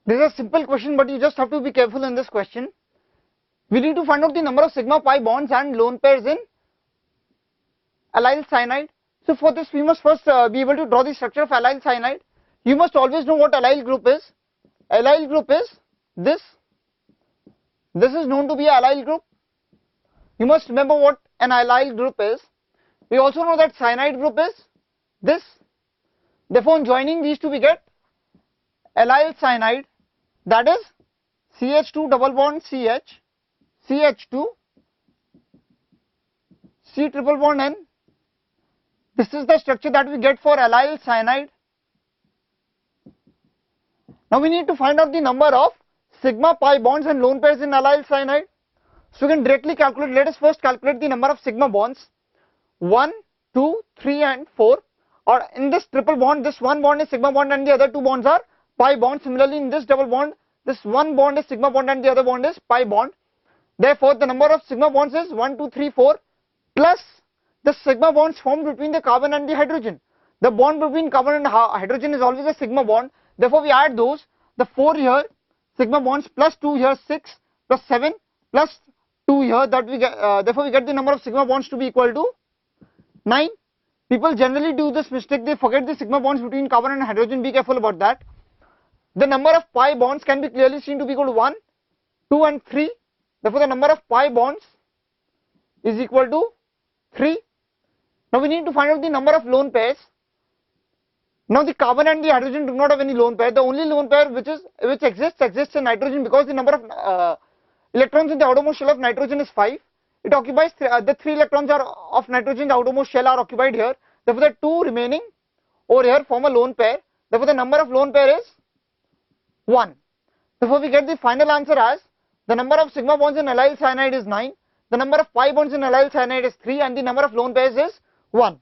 This is a simple question, but you just have to be careful in this question. We need to find out the number of sigma pi bonds and lone pairs in allyl cyanide. So for this we must first be able to draw the structure of allyl cyanide. You must always know what allyl group is. Allyl group is this. This is known to be allyl group. You must remember what an allyl group is. We also know that cyanide group is this. Therefore, on joining these two we get allyl cyanide, that is CH2 double bond CH, CH2, C triple bond N. This is the structure that we get for allyl cyanide. Now we need to find out the number of sigma pi bonds and lone pairs in allyl cyanide. So we can directly calculate. Let us first calculate the number of sigma bonds. 1, 2, 3 and 4. Or in this triple bond, this one bond is sigma bond and the other two bonds are pi bond. Similarly, in this double bond, this one bond is sigma bond and the other bond is pi bond. Therefore, the number of sigma bonds is 1, 2, 3, 4 plus the sigma bonds formed between the carbon and the hydrogen. The bond between carbon and hydrogen is always a sigma bond. Therefore, we add those. The 4 here, sigma bonds plus 2 here, 6 plus 7 plus 2 here. That we get. Therefore, we get the number of sigma bonds to be equal to 9. People generally do this mistake. They forget the sigma bonds between carbon and hydrogen. Be careful about that. The number of pi bonds can be clearly seen to be equal to 1, 2 and 3. Therefore, the number of pi bonds is equal to 3. Now, we need to find out the number of lone pairs. Now, the carbon and the hydrogen do not have any lone pair. The only lone pair which exists in nitrogen, because the number of electrons in the outermost shell of nitrogen is 5. It occupies the 3 electrons of nitrogen in the outermost shell are occupied here. Therefore, the 2 remaining over here form a lone pair. Therefore, the number of lone pair is 1. Therefore, we get the final answer as the number of sigma bonds in allyl cyanide is 9, the number of pi bonds in allyl cyanide is 3 and the number of lone pairs is 1.